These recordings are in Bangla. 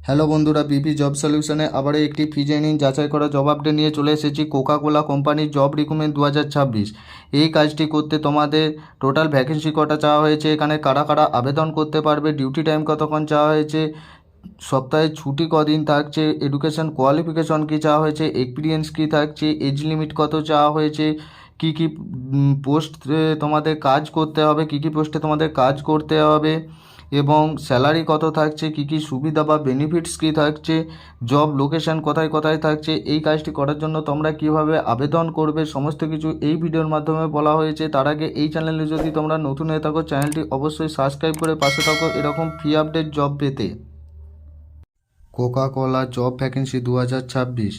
হ্যালো বন্ধুরা, বিপি জব সলিউশনে আবার একটি ফি জেনিং যাচাই করা জব আপডেট নিয়ে চলে এসেছি। কোকা কোলা কোম্পানির জব রিক্রুটমেন্ট 2026। এই কাজটি করতে তোমাদের টোটাল ভ্যাকেন্সি কটা চাওয়া হয়েছে, এখানে কারা কারা আবেদন করতে পারবে, ডিউটি টাইম কতক্ষণ চাওয়া হয়েছে, সপ্তাহে ছুটি কদিন থাকছে, এডুকেশন কোয়ালিফিকেশন কী চাওয়া হয়েছে, এক্সপিরিয়েন্স কী থাকছে, এজ লিমিট কত চাওয়া হয়েছে, কী কী পোস্ট তোমাদের কাজ করতে হবে, কী কী পোস্টে তোমাদের কাজ করতে হবে এবং স্যালারি কত থাকছে, কী কী সুবিধা বা বেনিফিটস কী থাকছে, জব লোকেশন কোথায় কোথায় থাকছে, এই কাজটি করার জন্য তোমরা কিভাবে আবেদন করবে, সমস্ত কিছু এই ভিডিওর মাধ্যমে বলা হয়েছে। তার আগে এই চ্যানেলে যদি তোমরা নতুন হয়ে থাকো, চ্যানেলটি অবশ্যই সাবস্ক্রাইব করে পাশে থাকো এরকম ফ্রি আপডেট জব পেতে। Coca Cola job vacancy 2026।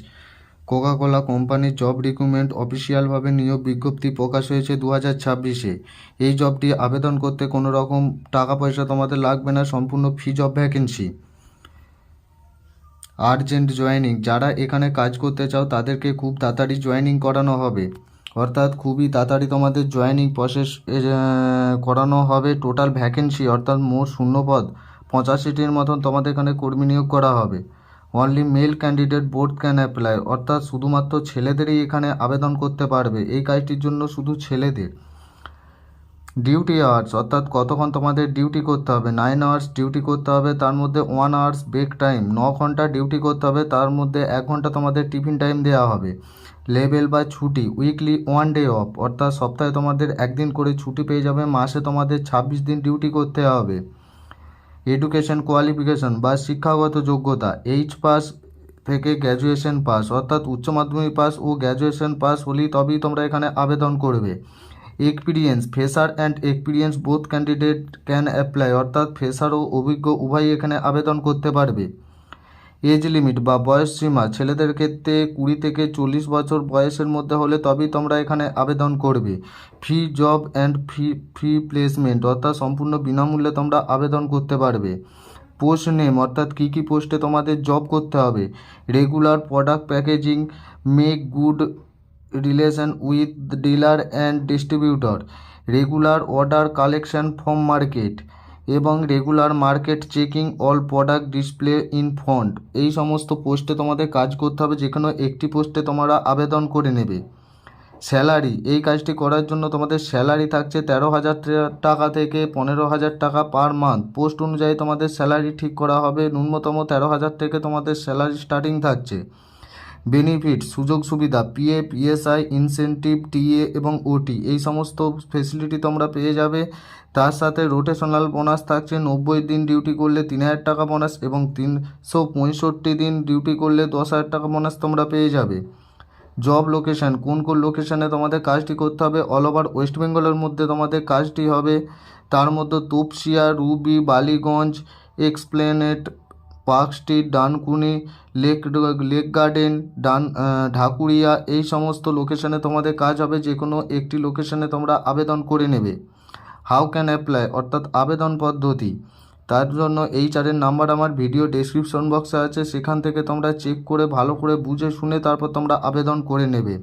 Coca Cola কোম্পানির জব রিক্রুটমেন্ট অফিসিয়ালভাবে নিয়োগ বিজ্ঞপ্তি প্রকাশ হয়েছে 2026-এ। এই জবটি আবেদন করতে কোনো রকম টাকা পয়সা তোমাদের লাগবে না, সম্পূর্ণ free job vacancy. Urgent joining, যারা এখানে কাজ করতে চাও তাদেরকে খুব তাড়াতাড়ি জয়েনিং করানো হবে, অর্থাৎ খুবই তাড়াতাড়ি তোমাদের জয়েনিং প্রসেস করানো হবে। টোটাল ভ্যাকেন্সি অর্থাৎ মোট শূন্যপদ 85টির মতন তোমাদের এখানে কর্মী নিয়োগ করা হবে। Only male candidate both can apply, অর্থাৎ শুধুমাত্র ছেলেদেরই এখানে আবেদন করতে পারবে, এই কাজটির জন্য শুধু ছেলেদের। ডিউটি আওয়ার্স, অর্থাৎ কতক্ষণ তোমাদের ডিউটি করতে হবে, 9 আওয়ার্স ডিউটি করতে হবে, তার মধ্যে 1 আওয়ার্স ব্রেক টাইম, 9 ঘন্টা ডিউটি করতে হবে, তার মধ্যে 1 ঘন্টা তোমাদের টিফিন টাইম দেওয়া হবে। লেভেল বা ছুটি উইকলি 1 ডে অফ, অর্থাৎ সপ্তাহে তোমাদের একদিন করে ছুটি পেয়ে যাবে, মাসে তোমাদের 26 দিন ডিউটি করতে হবে। এডুকেশন কোয়ালিফিকেশন বা শিক্ষাগত যোগ্যতা এইচ পাস থেকে গ্র্যাজুয়েশন পাস, অর্থাৎ উচ্চ মাধ্যমিক পাস ও গ্র্যাজুয়েশন পাস হলেই তবেই তোমরা এখানে আবেদন করবে। Experience, fresher and experience both candidate can apply, অর্থাৎ ফ্রেশার ও অভিজ্ঞ উভয়ই এখানে আবেদন করতে পারবে। এজ লিমিট বা বয়স সীমা, ছেলেদের ক্ষেত্রে 20 থেকে 40 বছর বয়সের মধ্যে হলে তবেই তোমরা এখানে আবেদন করবে। Free job and free placement, অর্থাৎ সম্পূর্ণ বিনামূল্যে তোমরা আবেদন করতে পারবে। পোস্ট নেম, অর্থাৎ কী কী পোস্টে তোমাদের জব করতে হবে, regular product packaging, make good relation with dealer and distributor, regular order collection from market এবং regular market checking all product display in front. এই সমস্ত পোস্টে তোমাদের কাজ করতে হবে, যে কোনো একটি পোস্টে তোমরা আবেদন করে নেবে। স্যালারি, এই কাজটি করার জন্য তোমাদের স্যালারি থাকছে 13,000 টাকা থেকে 15,000 টাকা পার মান্থ। পোস্ট অনুযায়ী তোমাদের স্যালারি ঠিক করা হবে, ন্যূনতম 13,000 থেকে তোমাদের স্যালারি স্টার্টিং থাকছে। বেনিফিট, সুযোগ সুবিধা, পিএফ, ইএসআই, ইনসেন্টিভ, টিএ এবং ওটি, এই সমস্ত ফেসিলিটি তোমরা পেয়ে যাবে। তার সাথে রোটেশনাল বোনাস থাকছে, 90 দিন ডিউটি করলে 3,000 টাকা বোনাস এবং 365 দিন ডিউটি করলে 10,000 টাকা বোনাস তোমরা পেয়ে যাবে। জব লোকেশন, কোন কোন লোকেশনে তোমাদের কাজটি করতে হবে, অল ওভার ওয়েস্ট বেঙ্গলের মধ্যে তোমাদের কাজটি হবে। তার মধ্যে Tapsia, Ruby, Ballygunge, Esplanade, Park Street, Dankuni, Lake Garden, Dhakuria, এই সমস্ত লোকেশনে তোমাদের কাজ হবে, যে কোনো একটি লোকেশনে তোমরা আবেদন করে নেবে। হাউ ক্যান অ্যাপ্লাই, অর্থাৎ আবেদন পদ্ধতি, তার জন্য এইচআরের নাম্বার আমার ভিডিও ডেসক্রিপশন বক্সে আছে, সেখান থেকে তোমরা চেক করে ভালো করে বুঝে শুনে তারপর তোমরা আবেদন করে নেবে।